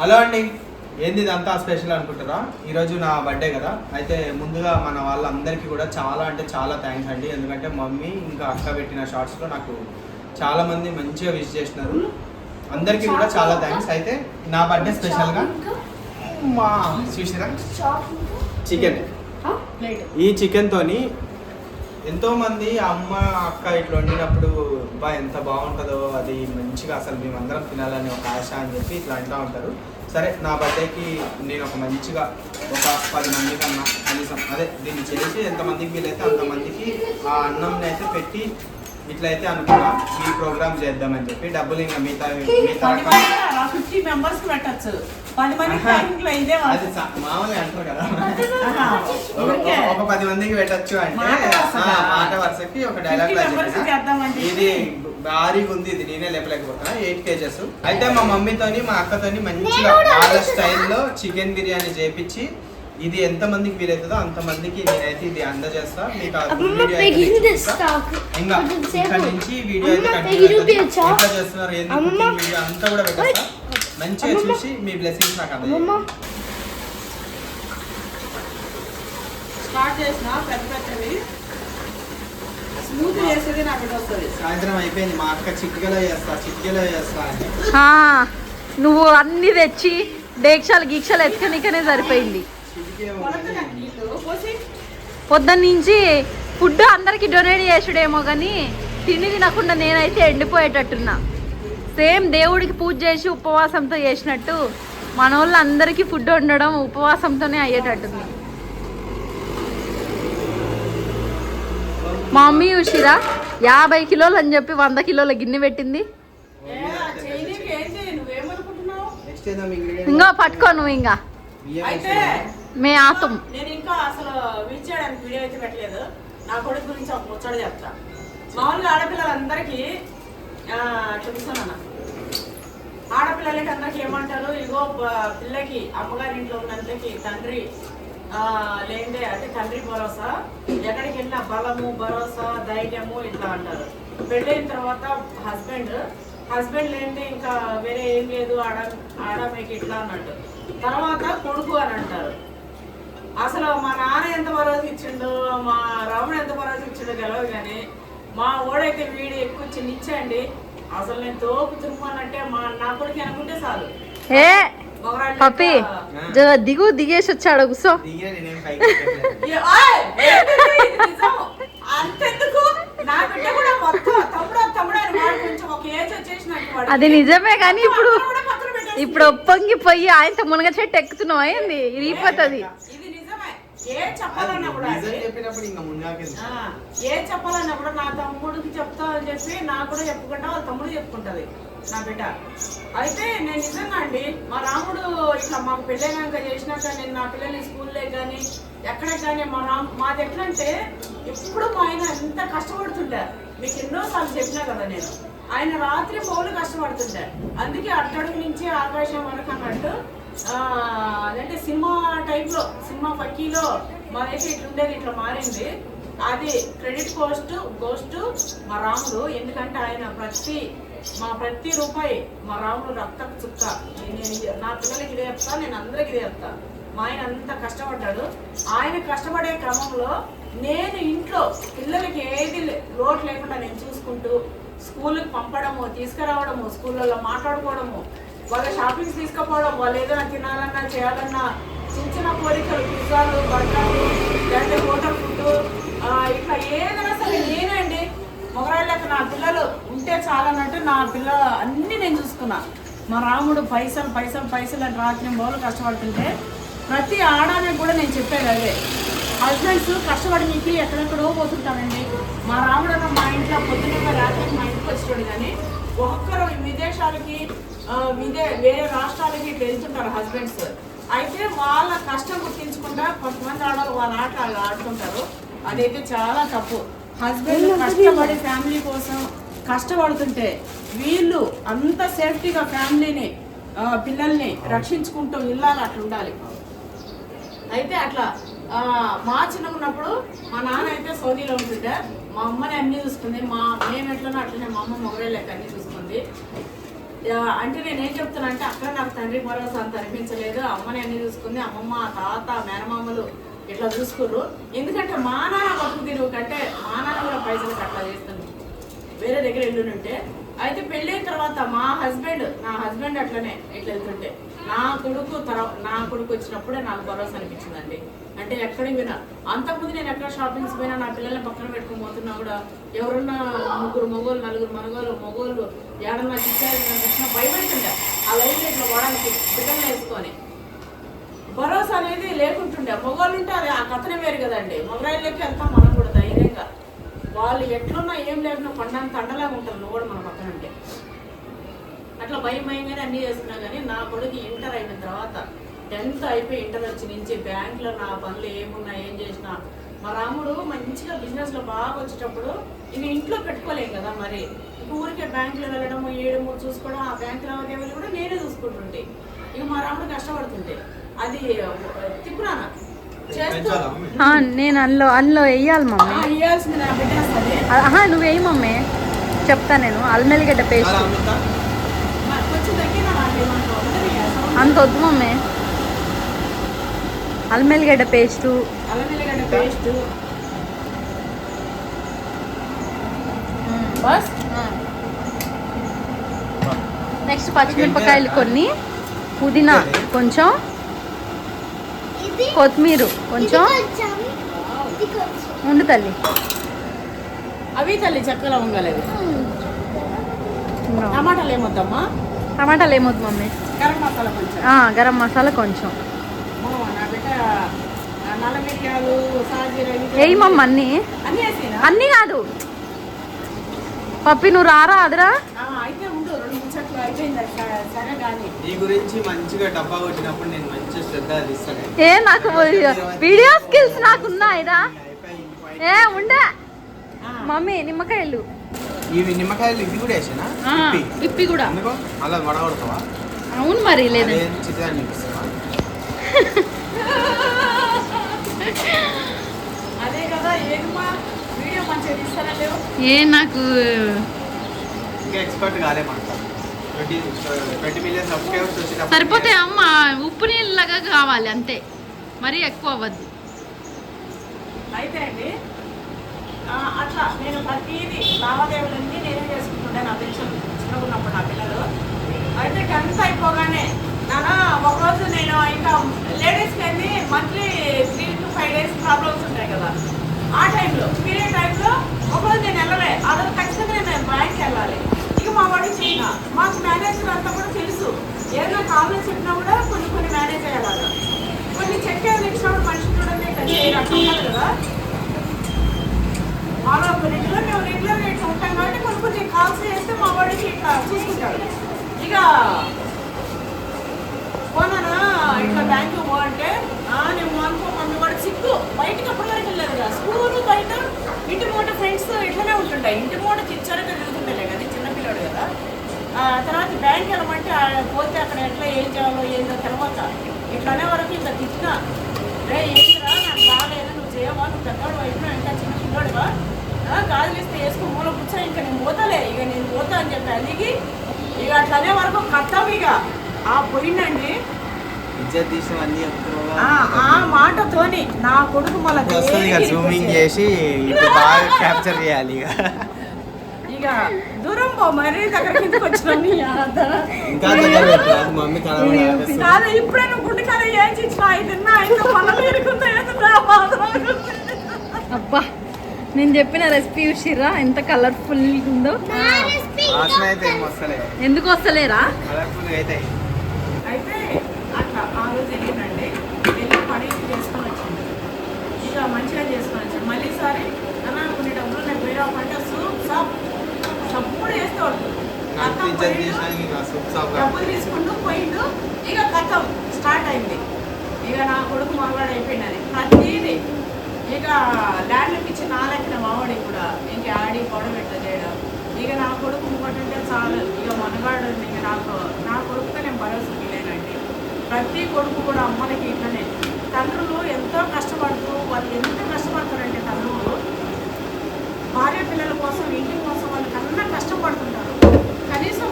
Hello అండి, ఏంది ఇదంతా స్పెషల్ అనుకుంటారా? ఈరోజు నా బర్త్డే కదా. అయితే ముందుగా మన వాళ్ళందరికీ కూడా చాలా అంటే చాలా థ్యాంక్స్ అండి. ఎందుకంటే మమ్మీ ఇంకా అక్క పెట్టిన షార్ట్స్లో నాకు చాలామంది మంచిగా విష్ చేసినారు. అందరికీ కూడా చాలా థ్యాంక్స్. అయితే నా బర్త్డే స్పెషల్గా మా చూసిరా చికెన్, ఈ చికెన్తోని ఎంతోమంది అమ్మ అక్క ఇట్లా వండినప్పుడు బా ఎంత బాగుంటుందో, అది మంచిగా అసలు మేమందరం తినాలని ఒక ఆశ అని చెప్పి ఇట్లా అంటూ ఉంటారు. సరే, నా బర్త్డేకి నేను ఒక మంచిగా ఒక 10 మంది కన్నా కనీసం అదే దీన్ని చేసి ఎంతమందికి వీలైతే అంతమందికి ఆ అన్నంని అయితే పెట్టి ఇట్లయితే అనుకున్నా ఈ ప్రోగ్రామ్ చేద్దామని చెప్పి. డబ్బులు ఇంకా మిగతా అది మామూలుగా అంటారు కదా, ఒక 10 మందికి పెట్టచ్చు అంటే మాట వరుసకి ఒక డైలాగ్ ఇది భారీగా ఉంది, ఇది నేనే లేపలేకపోతున్నా. 8 kgs. అయితే మా మమ్మీతోని మా అక్కతోని మంచిగా వాళ్ళ స్టైల్లో చికెన్ బిర్యానీ చేపించి ఇది ఎంత మందికి వీలవుతుందో అంతమందికి నేనైతే ఇది అందజేస్తా. మీకు ఇంకా ఇక్కడ నుంచి వీడియో అయితే కంటిన్యూ ఎట్లా చేస్తున్నారు ఏంది వీడియో అంతా కూడా పెట్టేస్తా. మంచిగా చూసి మీ బ్లెస్సింగ్స్ నాకు అందజేయండి. సాయంత్రం అయిపోయింది, మా అక్క చిటికలో చేస్తా అని. నువ్వు అన్ని తెచ్చి డేక్షాలు గీక్షాలు ఎత్తుకనికనే సరిపోయింది. పొద్దున్న నుంచి ఫుడ్ అందరికి డొనేట్ చేసుడేమో కానీ తిని తినకుండా నేనైతే ఎండిపోయేటట్టున్నా. సేమ్ దేవుడికి పూజ చేసి ఉపవాసంతో చేసినట్టు మన వాళ్ళు అందరికీ ఫుడ్ వండడం ఉపవాసంతోనే అయ్యేటట్టుంది. మా మమ్మీ చూసిరా 50 కిలోలు అని చెప్పి 100 కిలోల గిన్నె పెట్టింది. ఇంకా పట్టుకో నువ్వు ఇంకా మే ఆతం. నేను ఇంకా అసలు విచ్చేయడానికి వీడియో అయితే పెట్టలేదు. నా కొడుకు గురించి ఒక ముచ్చట చెప్తా. మామూలుగా ఆడపిల్లలందరికీ చూపిస్తానన్న, ఆడపిల్లలకి అందరికి ఏమంటారు, ఇగో పిల్లకి అమ్మగారి ఇంట్లో ఉన్నంతకి తండ్రి లేదే అంటే తండ్రి భరోసా, ఎక్కడికి వెళ్ళినా బలము భరోసా ధైర్యము ఇట్లా అంటారు. పెళ్ళైన తర్వాత హస్బెండ్ లేనిదే ఇంకా వేరే ఏం లేదు, ఆడమేకి ఇట్లా అన్నట్టు. తర్వాత కొడుకు అని అంటారు. అసలు మా నాన్న ఎంత భరోసా ఇచ్చిండు, మా రాముడు ఎంత భరోసా ఇచ్చిండో గెలవదు కానీ మా ఓడైతే వీడు ఎక్కువ చిన్నిచ్చండి. అసలు నేను తోపు తిరుమనంటే నా కొడుకు అనుకుంటే చాలు. పప్పి దిగు దిగేసి వచ్చాడు కూర్చో. అంతెందుకు నా బిడ్డ కూడా మొత్తం తమ్ముడు అని వాడు కొంచెం ఒక ఏజ్ వచ్చేసినట్టు. అది నిజమే కానీ ఇప్పుడు ఒప్పొంగిపోయి ఆయనతో మునగ చెట్టు ఎక్కుతున్నావు అయింది ఇరిగిపోతుంది. ఏ చెప్పాలన్నా కూడా నా తమ్ముడికి చెప్తా అని చెప్పి నాకు కూడా చెప్పుకుంటా, వాళ్ళ తమ్ముడు చెప్పుకుంటది నా బిడ్డ. అయితే నేను నిజంగా అండి మా రాముడు ఇట్లా మాకు పెళ్ళైనాక చేసినాక నేను నా పిల్లల్ని స్కూల్లో కానీ ఎక్కడే కానీ మాది ఎట్లా అంటే ఎప్పుడు మా ఆయన ఎంత కష్టపడుతుండే. మీకు ఎన్నోసార్లు చెప్పినా కదా నేను, ఆయన రాత్రి పౌలు కష్టపడుతుండే. అందుకే అట్టడుగు నుంచి ఆకాశం వరకు అన్నట్టు అదంటే సినిమా టైప్లో సినిమా పక్కీలో మాదైతే ఇట్లుండేది ఇట్లా మారింది. అది క్రెడిట్ గోస్ట్ మా రాముడు. ఎందుకంటే ఆయన ప్రతి రూపాయి మా రాముడు రక్తపు చుక్క. నేను నా పిల్లలకి ఇదే చెప్తా, నేను అందరికి ఇదే చెప్తా. మా ఆయన అంత కష్టపడ్డాడు. ఆయన కష్టపడే క్రమంలో నేను ఇంట్లో పిల్లలకి ఏది లోటు లేకుండా నేను చూసుకుంటూ స్కూల్కి పంపడము, తీసుకురావడము, స్కూళ్ళలో మాట్లాడుకోవడము, వాళ్ళ షాపింగ్స్ తీసుకుపోవడం, వాళ్ళు ఏదైనా తినాలన్నా చేయాలన్నా చిన్న కోరికలు, పిజ్జాలు, బర్గర్లు, లేదంటే హోటల్ ఫుడ్ ఇట్లా ఏదైనా సరే నేనండి మొగరాళ్ళకి నా పిల్లలు ఉంటే చాలన్నట్టు నా పిల్లలు అన్నీ నేను చూసుకున్నా. మా రాముడు పైసలు అని రాత్రి బోలు కష్టపడుతుంటే ప్రతి ఆడానికి కూడా నేను చెప్పేది అదే. హస్బెండ్స్ కష్టపడి మీకు ఎక్కడెక్కడో పోతుంటానండి. మా రాముడు అన్న మా ఇంట్లో పొద్దున్న రాత్రికి మా ఇంటికి వచ్చాడు. కానీ ఒక్కరు విదేశాలకి వేరే రాష్ట్రాలకి ఇట్లా వెళ్తుంటారు హస్బెండ్స్. అయితే వాళ్ళ కష్టం గుర్తించకుండా కొంతమంది ఆడవాళ్ళు వాళ్ళ ఆటలు ఆడుతుంటారు. అదైతే చాలా తప్పు. హస్బెండ్ కష్టపడి ఫ్యామిలీ కోసం కష్టపడుతుంటే వీళ్ళు అంత సేఫ్టీగా ఫ్యామిలీని పిల్లల్ని రక్షించుకుంటూ ఇల్లాలి, అట్లా ఉండాలి. అయితే అట్లా మా చిన్నప్పుడు మా నాన్న అయితే సౌదీలో ఉంటుంటే మా అమ్మని అన్నీ చూసుకుంది. మేము ఎట్లనో అట్లనే మా అమ్మ మొగరే లెక్క అన్నీ చూసుకుంది. అంటే నేనేం చెప్తున్నా అంటే అక్కడ నాకు తండ్రి భరోసా అంత అనిపించలేదు. అమ్మని అన్ని చూసుకుంది, అమ్మమ్మ తాత మేనమామలు ఇట్లా చూసుకుర్రు. ఎందుకంటే మా నాన్న బతుకు తిరుగు కంటే మా నాన్న కూడా పైసలు అట్లా చేస్తుంది వేరే దగ్గర వెళ్ళుంటే. అయితే పెళ్ళైన తర్వాత నా హస్బెండ్ అట్లనే ఇట్లా వెళ్తుంటే నా కొడుకు వచ్చినప్పుడే నాకు భరోసా అనిపించిందండి. అంటే ఎక్కడికి పోయినా అంతకుముందు నేను ఎక్కడ షాపింగ్స్ పోయినా నా పిల్లల్ని పక్కన పెట్టుకుని పోతున్నా కూడా ఎవరున్నా 3 మగోళ్ళు 4 మగోళ్ళు ఏడన్నా చిచ్చారు భయపడుతుండే ఆ లైన్ ఇట్లా పోవడానికి బిడ్డలు వేసుకొని. భరోసా అనేది లేకుంటుండే. మగవాళ్ళు ఉంటే అది ఆ కథనే వేరు కదండి. మగరాయిలకి వెళ్తాం మనం కూడా ధైర్యంగా. వాళ్ళు ఎట్లున్నా ఏం లేకుండా పండానికి తండలాగా ఉంటారు నువ్వు కూడా మన పక్కన ఉంటే. అట్లా భయంగానే అన్నీ చేస్తున్నా. కానీ నా కొడుకు ఇంటర్ అయిన తర్వాత 10th అయిపోయి ఇంటర్ వచ్చి నుంచి బ్యాంకులో నా పనులు ఏమున్నా ఏం చేసినా మా రాముడు మంచిగా బిజినెస్లో బాగా వచ్చేటప్పుడు ఇక ఇంట్లో పెట్టుకోలేం కదా. మరి ఊరికే బ్యాంకులో వెళ్ళడము ఏడము చూసుకోవడం ఆ బ్యాంక్ లావాదేవీలు కూడా నేనే చూసుకుంటుంటే ఇక మా రాముడు కష్టపడుతుంటే అది తిప్పురానా నేను అందులో వేయాలి మమ్మీ. వేయాల్సింది నా బిడ్డేస్తుంది. నువ్వు వేయి మమ్మీ, చెప్తా నేను. అల్మెల్లిగడ్డ పేస్ట్ కొంచెం తగ్గిన అంత వద్దు మమ్మీ. అల్మెల్లిగడ్డ పేస్టు నెక్స్ట్ పచ్చిమిరపకాయలు కొన్ని, పుదీనా కొంచెం, కొత్తిమీర కొంచెం ఉండు తల్లి. అవి తల్లి చక్కగా ఉండాలి. టమాటాలు ఏమొద్దమ్మా? టమాటాలు ఏమొద్దు మమ్మీ. గరం మసాలా కొంచెం. గరం మసాలా కొంచెం నా బిడ్డ నల్ల మిరియాలు వేయి మమ్మ. అన్నీ కాదు పప్పి, నువ్వు రారా అదరా. అయితే ఉండు 2 ముచ్చట్లు అయిపోయింది. సరే కానీ ఈ గురించి మంచిగా డబ్బా కొట్టినప్పుడు నేను మంచిగా శ్రద్ధ తీస్తాను. నాకు వీడియో స్కిల్స్ నాకున్నాయిరా. ఉండే మమ్మీ నిమ్మకాయలు, ఇవి నిమ్మకాయలు ఇవి కూడా వేసానా? ఇప్పి కూడా అలా వడగొడతావా? అవును మరి. లేదు చిత్రాన్ని చూపిస్తావా? అదే కదా ఏమా వీడియో మంచిగా తీస్తారా లేవు? నాకు ఇంకా ఎక్స్పర్ట్ కాలేమంట. 20 million సబ్స్క్రైబర్స్ వచ్చినప్పుడు సరిపోతే అమ్మ ఉప్పు నీళ్ళగా కావాలి అంతే, మరీ ఎక్కువ అవ్వద్దు. అయితే అండి అట్లా నేను ప్రతిదీ లావాదేవీలన్నీ నేనే చేసుకుంటుండే. నా పెన్షన్ చిన్నగా ఉన్నప్పుడు నా పిల్లలు. అయితే 10th అయిపోగానే ఒకరోజు నేను ఇంకా లేడీస్కి అన్ని మంత్లీ 3 to 5 days ప్రాబ్లమ్స్ ఉంటాయి కదా. ఆ టైంలో పీరియడ్ టైంలో ఒకరోజు నేను వెళ్ళలే. ఆ రోజు ఖచ్చితంగా నేను బ్యాంక్కి వెళ్ళాలి. ఇక మా వాడికి చిన్న మాకు మేనేజర్ అంతా కూడా తెలుసు. ఏదైనా కావాలని చెప్పినా కూడా కొన్ని మేనేజ్ అయ్యేలాగా. కొన్ని చెక్ ఇచ్చినప్పుడు మనిషి చూడండి అట్లా కదా. మాలో కొన్నింటిలో మేము రెగ్యులర్గా ఇట్లా ఉంటాం కాబట్టి కొన్ని కాల్స్ చేస్తే మా వాడికి ఇట్లా చూసుకుంటాడు. ఇక పోనా ఇట్లా బ్యాంకు పో అంటే నేను అనుకో మమ్మీ వాడికి సిగ్గు. బయటకి అప్పటి వరకు వెళ్ళలేదు కదా. స్కూల్ బయట ఇంటి మూట ఫ్రెండ్స్ ఇట్లనే ఉంటుంటాయి. ఇంటి మూట చిచ్చారుగా తిరుగుతుంటాయి కదా, చిన్నపిల్లడు కదా. తర్వాత బ్యాంక్ వెళ్ళమంటే పోతే అక్కడ ఎట్లా ఏం చేయాలో ఏందో తర్వాత ఇట్లానే వరకు ఇంత తిట్టినా ఏంటిరా నాకు బాగాలేదు, నువ్వు చేయవా, నువ్వు పెద్దవాడు అయినా ఇంకా చిన్న పిల్లడుగా గాజులు ఇస్తే వేసుకుని మూల కూర్చో, ఇంకా నేను పోతాలే, ఇక నేను పోతా అని చెప్పి అలిగి ఇక అట్లనే వరకు కట్టం. ఇక పోయిందండి ఆ మాటతోని నా కొడుకు మళ్ళీ జూమింగ్ చేసి బాగా క్యాప్చర్ చేయాలి. ఇక దూరం పో మరీ దగ్గర కిందకి వచ్చినాను. కాదు ఇప్పుడే నువ్వు గుండె కాదు ఏం చిచ్చిన అయితున్నా అయితే పనులు ఎరుకుందా. అబ్బా నేను చెప్పిన రెసిపీ చూసిర్రా ఎంత కలర్ఫుల్ ఉందో. ఎందుకు వస్తలేరా? అయితే అట్లా ఆ రోజు వెళ్ళిందండి. వెళ్ళి పని చేసుకొని వచ్చింది. ఇక మంచిగా చేసుకొని వచ్చాను. మళ్ళీ సారి అన్నా కొన్ని డబ్బులు నేను వేరే పంట సప్పుడు వేస్తే డబ్బులు తీసుకుంటూ పోయిండు. ఇక కథం స్టార్ట్ అయింది. ఇక నా కొడుకు మగవాడు అయిపోయింది. అది ప్రతిదీ ఇక ల్యాండ్లకు ఇచ్చి నా లెక్కన మావాడి కూడా ఇంక ఆడి పొడవ పెట్ట చేయడం. ఇక నా కొడుకు ఇంకోటంటే చాలు ఇక మనగాడు. ఇక నా కొడుకుతో నేను భరోసా లేనండి. ప్రతి కొడుకు కూడా అమ్మలకి ఇట్లనే. తండ్రులు ఎంతో కష్టపడుతూ వాళ్ళు ఎంత కష్టపడతారంటే తండ్రులు భార్య పిల్లల కోసం ఇంటి కోసం వాళ్ళు కన్నా కష్టపడుతుంటారు. కనీసం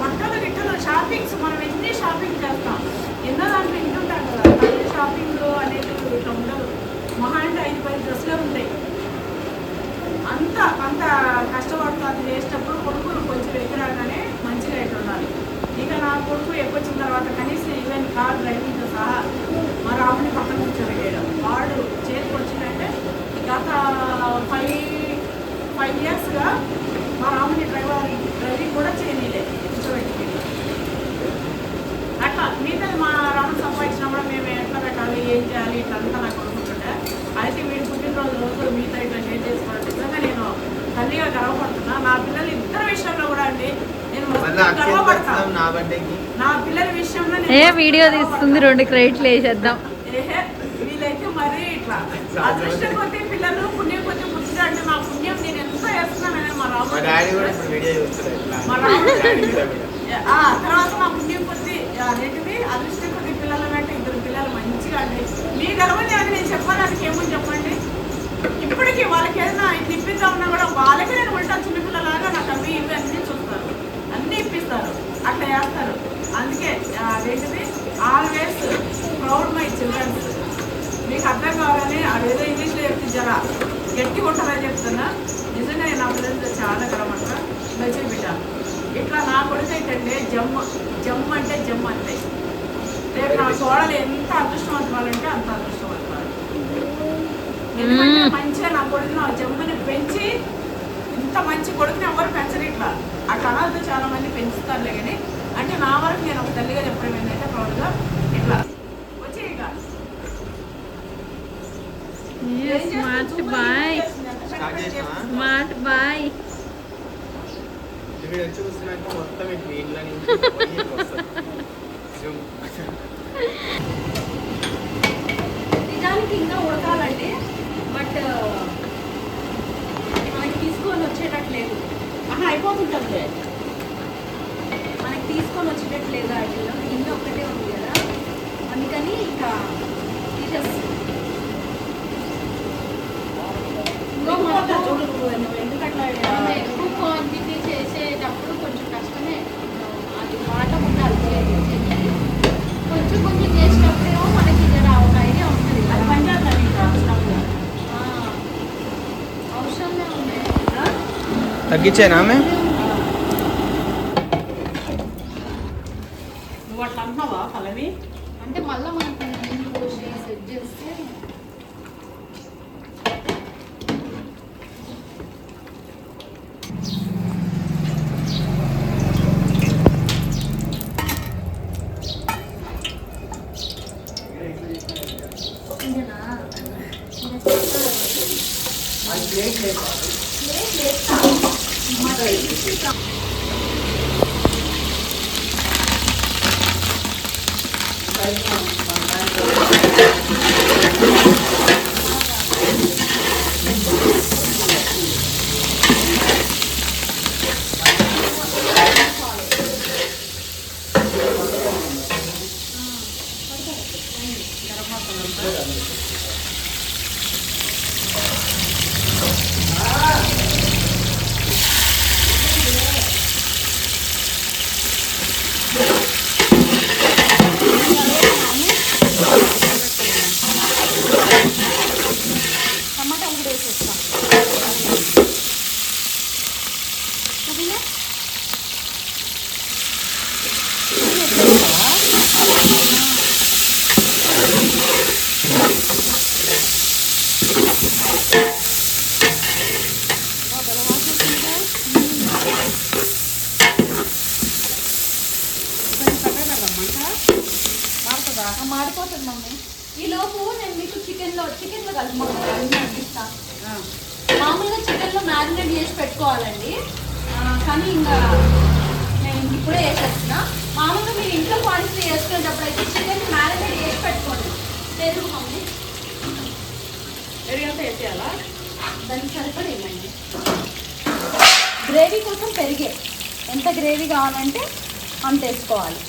బట్టలు గిట్ట షాపింగ్స్ మనం ఎన్ని షాపింగ్ చేస్తాం, ఎన్నో దాంట్లో ఇంటుంటాం కదా. కానీ షాపింగ్ అనేది ఇట్లా ఉండదు. మహా అంటే 5-10 డ్రెస్సులు ఉంటాయి. అంత అంత కష్టపడుతూ అది చేసేటప్పుడు కొడుకులు కొంచెం ఎక్కరాగానే మంచిగా ఎట్లా ఉండాలి. ఇక నా కొడుకు ఎక్కువచ్చిన తర్వాత కనీసం ఈవెన్ కార్ డ్రైవింగ్తో సహా మా రాముని పక్కన కూర్చోబెట్టేయడం. వాడు చేతికి వచ్చిందంటే గత 5 ఇయర్స్గా మా రాముని డ్రైవింగ్ కూడా చేయలేదు కూర్చోబెట్టి. అట్లా మిగతా మా రాముని సంపాదించినప్పుడు మేము ఎట్లా పెట్టాలి, ఏం చేయాలి, ఇట్లంతా నాకు కొడుకుంటుంటే. అయితే వీడి పుట్టినరోజు రోజు మీతో ఇట్లా షేర్ చేసుకోవడం నిజంగా నేను తల్లిగా గర్వపడుతున్నా. నా పిల్లల ఇద్దరు విషయంలో కూడా అండి నేను గర్వపడతాను. నా పిల్లల విషయంలో వీడియో తీస్తుంది 2 క్రెడిట్లు వేసేద్దాం. వీళ్ళైతే మరీ ఇట్లా అదృష్టం కొద్ది పిల్లలు పుణ్యం కొద్ది పుట్టిన అంటే నా పుణ్యం నేను ఎంత చేస్తున్నానని మా రాము తర్వాత నా పుణ్యం కొద్ది అదేంటిది అదృష్టం కొద్ది పిల్లల వెంట 2 పిల్లలు మంచిగా అండి. మీ గర్వని అది నేను చెప్పడానికి ఏమని చెప్పండి. ఇప్పటికీ వాళ్ళకి ఏదైనా ఇన్ని ఇప్పిద్దా ఉన్నా కూడా వాళ్ళకి నేను ఉంటాను చిన్నపిల్లలాగా నాకు అవి ఇవి అన్నీ చూస్తారు, అన్నీ ఇప్పిస్తారు, అట్లా చేస్తారు. అందుకే అదేంటిది ఆల్వేస్ ప్రౌడ్ మై చిల్డ్రన్స్. మీకు అర్థం కావాలని అదేదో ఇంగ్లీష్లో చెప్తే జరా గట్టి ఉంటుందని చెప్తున్నా. నిజంగా నేను నా పిల్లలతో చాలా గర్వమంట. మంచిగా బిడ్డ ఇట్లా నా కొడుకు అయితే జమ్ అంటే జమ్ అంతే. రేపు నా కోడలు ఎంత అదృష్టవంతురాలంటే అంత అదృష్టవంతురాలు. ఎందుకంటే మంచిగా నా కొడుకుని నా జమ్ముని పెంచి ఇంత మంచి కొడుకుని ఎవరు పెంచరు. ఇట్లా ఆ కణాలతో చాలా మంది పెంచుతారులే. కానీ అంటే నా వరకు నేను ఒక తల్లిగా చెప్పడం ఏంటంటే ప్రౌడ్గా ఇట్లా వచ్చి ఇక స్మార్ట్ బాయ్ స్మార్ట్ బాయ్. మొత్తం నిజానికి ఇంకా ఉడకాలండి, బట్ మనకి తీసుకొని వచ్చేటట్లేదు. అయిపోతుంటుంది. మనకి తీసుకొని వచ్చేటట్లేదు. వాటిలో కింద ఒక్కటే ఉంది కదా, అందుకని ఇంకా తీసేస్తుంది. ఎందుకట్లా ఎక్కువ క్వాంటిటీ చేసేటప్పుడు కొంచెం కష్టమే. అది మాట ఉండాలి. కొంచెం కొంచెం చేసేటప్పుడేమో మనకి ఒక ఐడియా ఉంటుంది. అది పనిచేస్తుంది. ఇంకా అవసరంగా ఉన్నాయి. తగ్గించేనా ఆమె? నువ్వు అట్లా అంటున్నావా పల్లవి? అంటే మళ్ళీ మనకి నీళ్ళు పోసి సెట్ చేస్తే టమాటాలు కూడా వేసేస్తాం. మాడిపోతుంది మమ్మీ. ఈ లోపు నేను మీకు చికెన్లో కలిపి అనిపిస్తాను. మామూలుగా చికెన్లో మ్యారినేట్ చేసి పెట్టుకోవాలండి. కానీ ఇంకా నేను ఇప్పుడే వేసేస్తున్నా. మామూలుగా మీరు ఇంట్లో క్వాంటిటీ వేసుకునేటప్పుడు అయితే చికెన్ మ్యారినేట్ చేసి పెట్టుకోండి. పెరుగు మమ్మీ పెరిగంతా వేసేయాలా? దానికి సరిపడా ఏమండి గ్రేవీ కోసం పెరిగే ఎంత గ్రేవీ కావాలంటే అంత వేసుకోవాలి.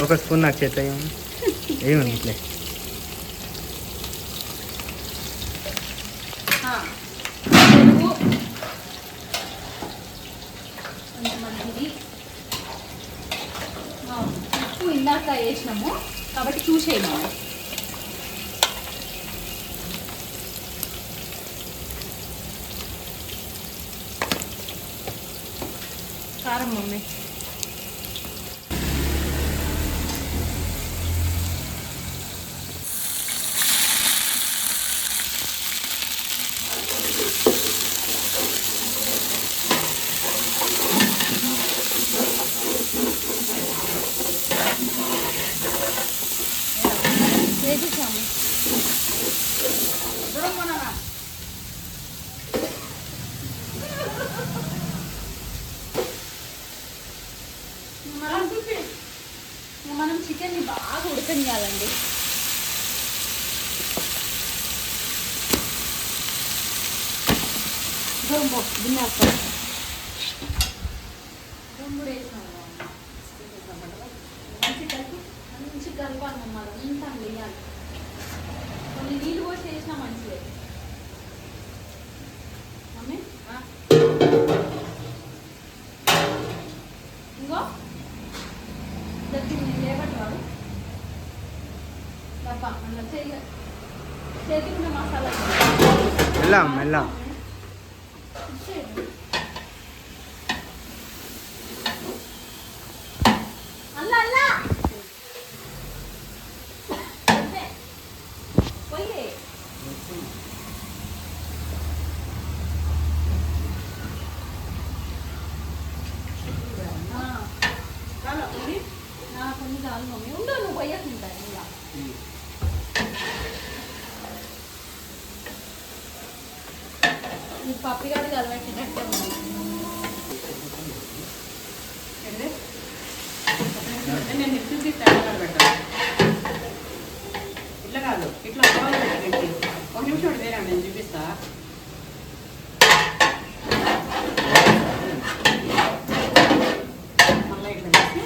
ఒక స్పూన్ నాకు చేత ఏముంది ఇట్లే. పెరుగు కొంచెం మంచిది. మసాలా వేసినాము కాబట్టి చూసేయము. కారం మమ్మీ. వేసేసాము. మనం చికెన్ని బాగా ఉడకనియాలండి. గిన్నె మంచి కలపాలి మమ్మల్ని అంతా వేయాలి. కొన్ని నీళ్ళు పోసి వేసినా మంచిదే మమ్మీ. ఇంకో లేబట్టాడు డబ్బా అలా చేతికి ఉన్న మసాలా మెల్లం అల్లా అల్లా పోయే. కొన్ని చాలు మమ్మీ. ఉండు నువ్వు పోయేస్తుంటాను ఇలా. నీ పప్పిగాడు కలబెట్టినట్టే ఉంది. నేను ఇచ్చింది తయారు పెట్టాను. ఇట్లా కాదు, ఇట్లా కావాలి పెట్టండి. ఒక నిమిషం వేరే నేను చూపిస్తా. మళ్ళీ ఇట్లా చేసి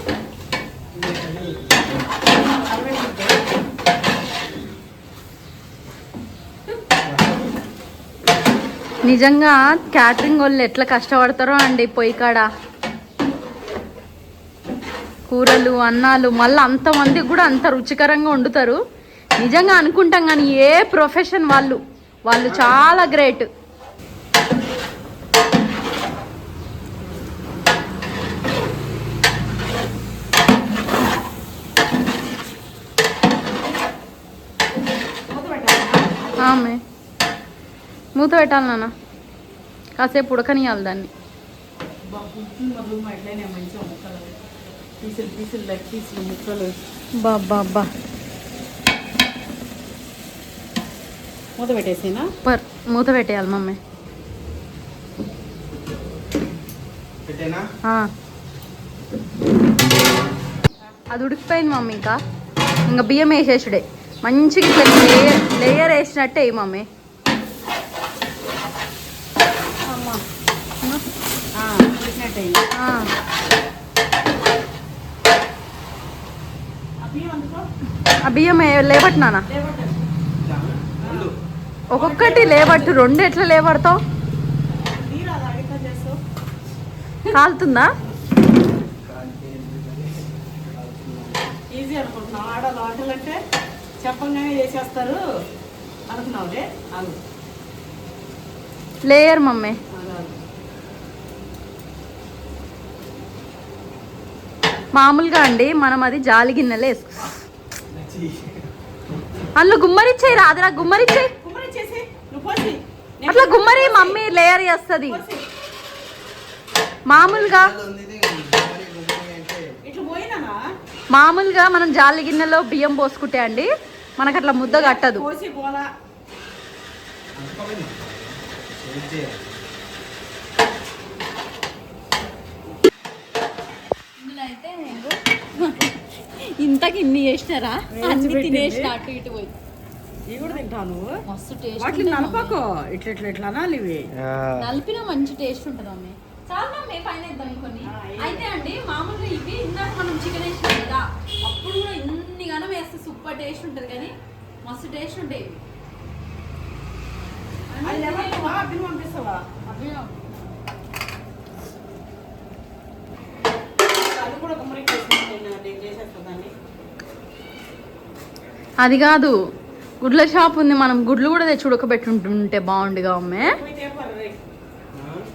నిజంగా క్యాటరింగ్ వాళ్ళు ఎట్లా కష్టపడతారో అండి పొయ్యి కాడ. కూరలు అన్నాలు మళ్ళీ అంతమందికి కూడా అంత రుచికరంగా వండుతారు. నిజంగా అనుకుంటాం కానీ ఏ ప్రొఫెషన్ వాళ్ళు చాలా గ్రేట్. ఆమె మూత పెట్టాలి నాన్న, కాసేపు ఉడకనియాలి దాన్ని. అట్లనే మంచిగా ముక్కలు పీసులు లెగ్ పీసులు ముక్కలు. బాబా మూత పెట్టేసినా మూత పెట్టేయాలి మమ్మీ. అది ఉడికిపోయింది మమ్మీ. ఇంకా బియ్యం వేసేసుడే మంచిగా లేయర్ వేసినట్టే మమ్మీ. ఆ బియ్యం లేబట్టినానా? ఒక్కొక్కటి లేబట్టు. రెండు ఎట్లా లేబడతావు? కాలుతుందా? ఈజీ అనుకుంటున్నావు. ఆడవాళ్ళు వంటలు అంటే చెప్పంగానే చేసేస్తారు అనుకున్నావులే. అది లేయర్ మమ్మీ. మామూలుగా అండి మనం అది జాలి గిన్నెలో వేసుకుంటాం. అందులో గుమ్మరిచ్చేయి రాదురా, గుమ్మరిచ్చేయి. అట్లా గుమ్మరి మమ్మీ లేయర్ చేస్తుంది. మామూలుగా మనం జాలి గిన్నెలో బియ్యం పోసుకుంటే అండి మనకు అట్లా ముద్ద కట్టదు. ఇంతకి ఇన్ని చేసినారా? అన్ని తినేసిన అటు ఇటు పోయి. ఇవి కూడా తింటాను. మస్తు టేస్ట్. వాటిని నలపకో, ఇట్లా ఇట్లా ఇట్లా అనాలి. ఇవి నలిపిన మంచి టేస్ట్ ఉంటుంది మమ్మీ. చాలా మమ్మీ పైన ఇద్దాం కొన్ని. అయితే అండి మామూలుగా ఇవి ఇందాక మనం చికెన్ వేసినాం కదా, అప్పుడు కూడా ఇన్ని గానం వేస్తే సూపర్ టేస్ట్ ఉంటుంది. కానీ మస్తు టేస్ట్ ఉంటాయి ఇవి. పంపిస్తావా? అది కూడా గుమ్మరికి నేను చేసేస్తాను. అది కాదు, గుడ్ల షాప్ ఉంది, మనం గుడ్లు కూడా తెచ్చి ఉడకబెట్టుంటుంటే బాగుండుగా అమ్మే. పోయి తేపాలి రే.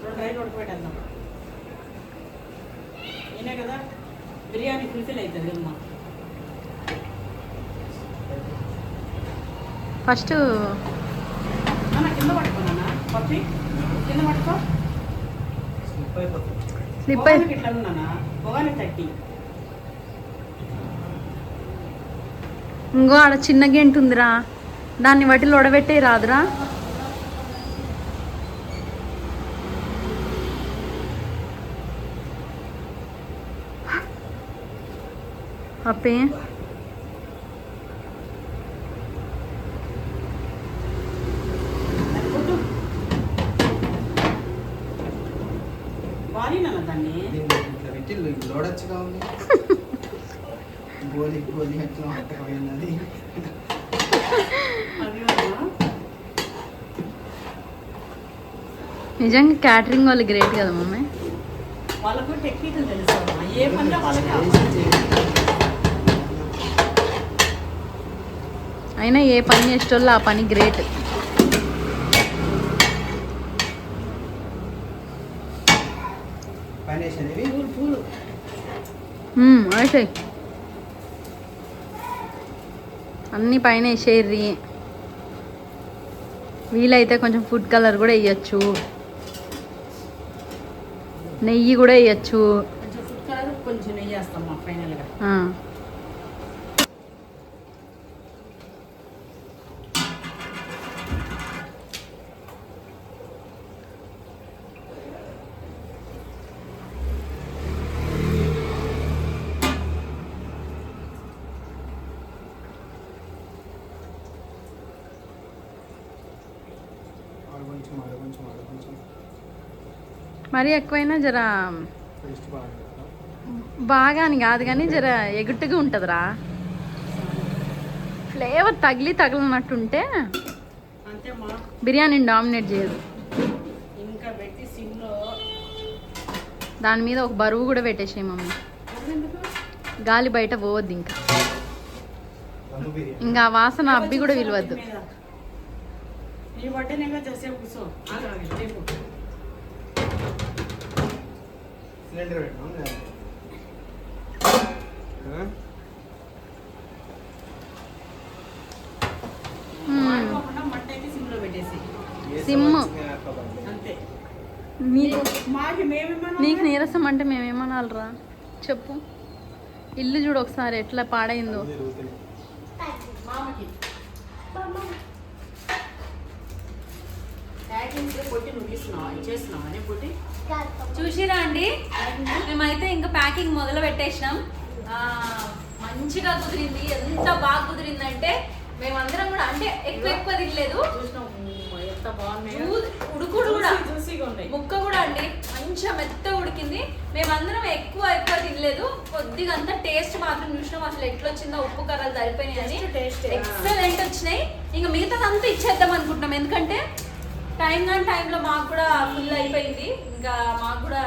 2 రైలు ఉడకబెట్టేద్దాం. ఈయనే కదా బిర్యానీ ఫుల్ఫిల్ అవుతుంది అమ్మా. ఫస్ట్ నాన్న కింద పట్టుకోనా పప్పి, కింద పట్టుకో. స్లిప్ అయి పొగానికి ఇట్లా ఉన్నానా, పొగాని తట్టి. ఇంకో ఆడ చిన్న గంట ఉందిరా, దాన్ని బట్టి లొడబెట్టే రాదురా. అప్పే కొట్టు. వాడినా దాన్ని ఇట్లా పెట్టి లోడొచ్చుగా ఉంది. గోలి గోలి అట్లా అది అది వల్ల నిజంగా క్యాటరింగ్ వాళ్ళు గ్రేట్ కదా మమ్మీ. వాళ్ళకు టెక్నికల్ తెలుసు అమ్మా. ఏ పనిలో వాళ్ళకి ఆ పని. అయినా ఏ పని చేసేటోళ్ళు ఆ పని గ్రేట్. పైన వేసేది పూలు అయితే అన్ని పైన వేసేర్రి. వీలైతే కొంచెం ఫుడ్ కలర్ కూడా వేయచ్చు, నెయ్యి కూడా వేయచ్చు. కొంచెం ఫుడ్ కలర్ కొంచెం నెయ్యి వేస్తామ్మా ఫైనల్గా. కొంచెం మరీ ఎక్కువైనా జర టేస్ట్ బాగుంటుంది. బాగా అని కాదు కానీ జర ఎగుట్టుగా ఉంటుందిరా. ఫ్లేవర్ తగిలినట్టుంటే అంతేమ్మా. బిర్యానీని డామినేట్ చేయదు. ఇంకా పెట్టి సిమ్లో దాని మీద ఒక బరువు కూడా పెట్టేసాయి మమ్మీ. గాలి బయట పోవద్దు, ఇంకా దమ్ము బిర్యానీ. ఇంకా ఆ వాసన అబ్బి కూడా విలువద్దు. నీ బర్త్డేనేగా చేసే కూర్చో. రేపు సిలిండర్ పెట్టాం కదా. మాడిపోకుండా మట్ట అయితే సిమ్లో పెట్టేసి సిమ్. అంతే. నీకు మాకి మేమేమన్నా నీకు నీరసం అంటే మేమేమనాలరా చెప్పు. ఇల్లు చూడు ఒకసారి ఎట్లా పాడైందో. మామకి ప్యాకింగ్ పొట్టి నువ్వు తీసుకున్నావా, చేస్తున్నావా అనే పొట్టి? చూసిరా అండి, మేమైతే ఇంకా ప్యాకింగ్ మొదలు పెట్టేసినాం. మంచిగా కుదిరింది, ఎంత బాగా కుదిరిందంటే మేమందరం కూడా అంటే ఎక్కువ తినలేదు. చూసినావు ఎంత బాగున్నాయో. ఉడుకుడు కూడా జ్యూసీగా ఉన్నాయి. ముక్క కూడా అండి మంచిగా మెత్త ఉడికింది. మేమందరం ఎక్కువ తినలేదు, కొద్దిగా అంతా టేస్ట్ మాత్రం చూసినాం. అసలు ఎట్లా వచ్చిందో, ఉప్పు కర్రలు సరిపోయినాయి అని ఎక్సలెంట్ వచ్చినాయి. ఇంకా మిగతాదంతా ఇచ్చేద్దాం అనుకుంటున్నాం, ఎందుకంటే టైంలో మాకు కూడా ఫుల్ అయిపోయింది. ఇంకా మాకు కూడా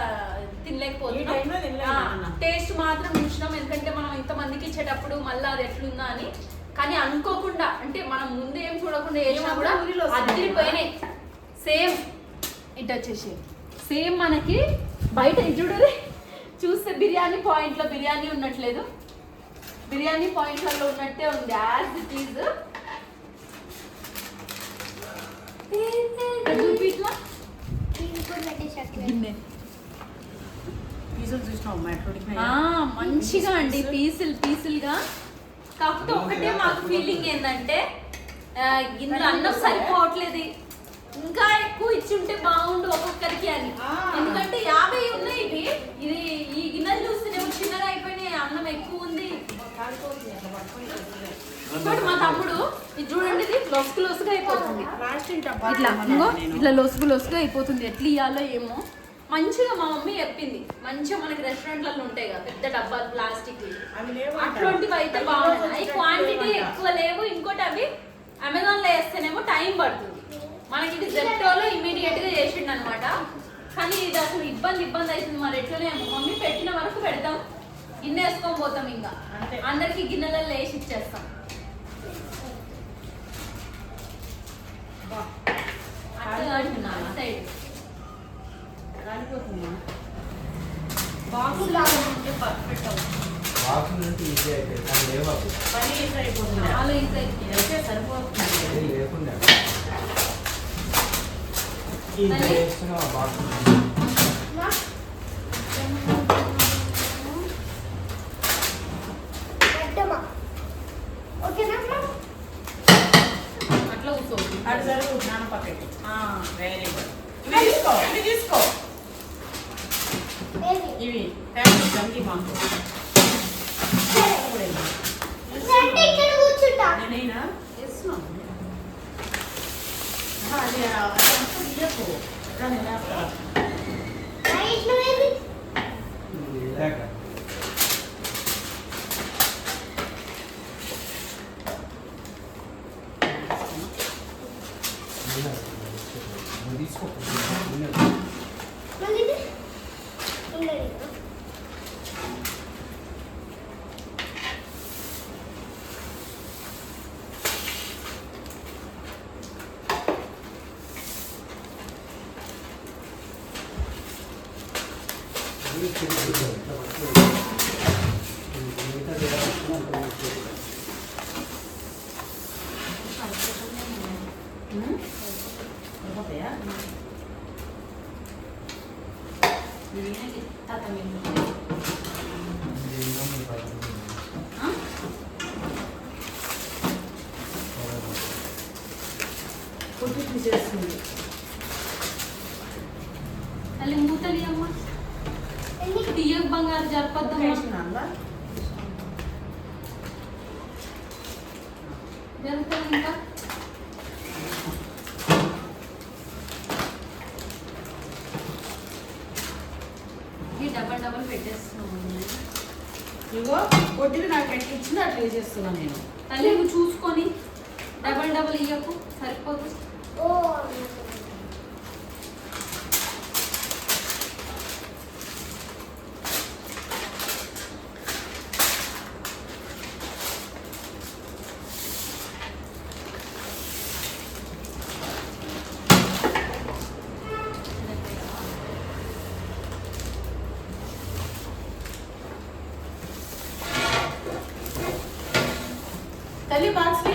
తినలేకపోతున్నాం. టేస్ట్ మాత్రం చూసినాం, ఎందుకంటే మనం ఇంతమందికి ఇచ్చేటప్పుడు మళ్ళీ అది ఎట్లుందా అని. కానీ అనుకోకుండా అంటే మనం ముందు ఏం చూడకుండా వేసినా కూడా అదిరిపోయినాయి. సేమ్ ఇటు వచ్చేసి సేమ్ మనకి బయట చూడరే చూస్తే బిర్యానీ పాయింట్లో బిర్యానీ ఉన్నట్లేదు, బిర్యానీ పాయింట్లలో ఉన్నట్టే ఉంది యాజ్ ఇట్ ఈజ్. పీసులు చూసినావు మంచిగా అండి, పీసులుగా. కాకపోతే ఒకటే మాకు ఫీలింగ్ ఏంటంటే ఇందులో అన్నం సరిపోవట్లేదు, ఇంకా ఎక్కువ ఇచ్చి ఉంటే బాగుండు ఒక్కొక్కరికి అని. ఎందుకంటే 50 ఉన్నాయి ఇవి. ఇది ఈ గిన్నెలు చూస్తేనేమో చిన్నగా అయిపోయినాయి, అన్నం ఎక్కువ ఉంది. ఇప్పుడు మా తమ్ముడు ఇది చూడండి, ఇది లొసుగా అయిపోతుంది. ఇట్లా లొసుగా అయిపోతుంది. ఎట్లా ఇవ్వాలో ఏమో. మంచిగా మా మమ్మీ చెప్పింది, మంచిగా మనకి రెస్టారెంట్లలో ఉంటాయి కదా పెద్ద డబ్బాలు ప్లాస్టిక్, అట్లాంటివి అయితే బాగున్నాయి. క్వాంటిటీ ఎక్కువ లేవు. ఇంకోటి అవి అమెజాన్లో వేస్తేనేమో టైం పడుతుంది, మనకి ఇది జెప్టోలో ఇమీడియట్ గా చేసిండు అనమాట. కానీ ఇది అసలు ఇబ్బంది అవుతుంది. మరి ఎట్లనే మమ్మీ పెట్టిన వరకు పెడతాం, గిన్నె వేసుకొని పోతాం, ఇంకా అందరికి గిన్నెలలో వేసి ఇచ్చేస్తాం. ఈజీ అయిపోతుంది. చాలా ఈజీ అయిపోతుంది. ఇదైతే సరిపోతుంది. ఇది లేకుండా ఇది మళ్ళీ? చేస్తున్నావా బాక్స్? అట్లా కూర్చోవచ్చు. అటు సరిపో నాన్న పక్కకి. Very good. ఇవి తీసుకో, ఇవి తీసుకో. ఇవి గంగి మాకు నేనైనా వేస్తున్నాను. అది ఇయ్యకు. నేను వేస్తాను. లేక తీసుకో. సరిపోతాయా? తాత మీరు పుట్టి తీసేస్తుంది. తల్లి మూతలి అమ్మ తీయకు బంగారు జరపద్దమ్మా. వేసినాలా? జరుగుతుంది ఇంకా ఈ డబల్ పెట్టేస్తున్నాము. ఇగో కొద్దిగా నాకు ఎట్లా ఇచ్చింది అట్లా వేసేస్తున్నాను నేను. తల్లి నువ్వు చూసుకొని డబల్ ఇయ్యకు సరిపోదు. తల్లి బాక్స్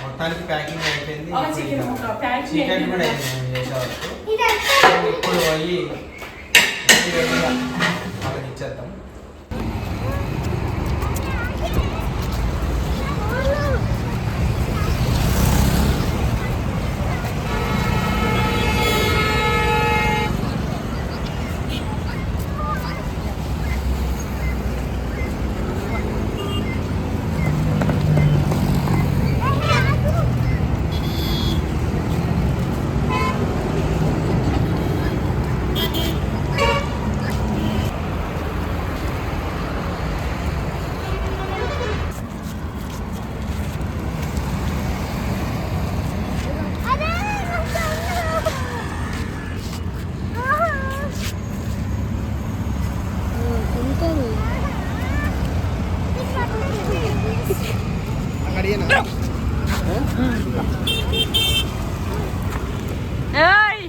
మొత్తానికి ప్యాకింగ్ అయిపోయింది. ఒక చికెన్ ముక్క ప్యాకింగ్ చికెన్ కూడా అయిపోయింది. అయింది మేము చేసేవరకు. ఇప్పుడు పోయి వాళ్ళకి ఇచ్చేద్దాం. ఏయ్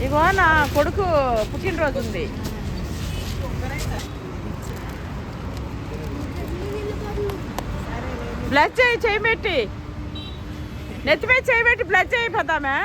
ఇగో నా కొడుకు పుట్టినరోజు ఉంది. బ్లడ్ చేయి, చేయి పెట్టి నెత్తిపై చేయి పెట్టి బ్లడ్ చేయి పోతామే.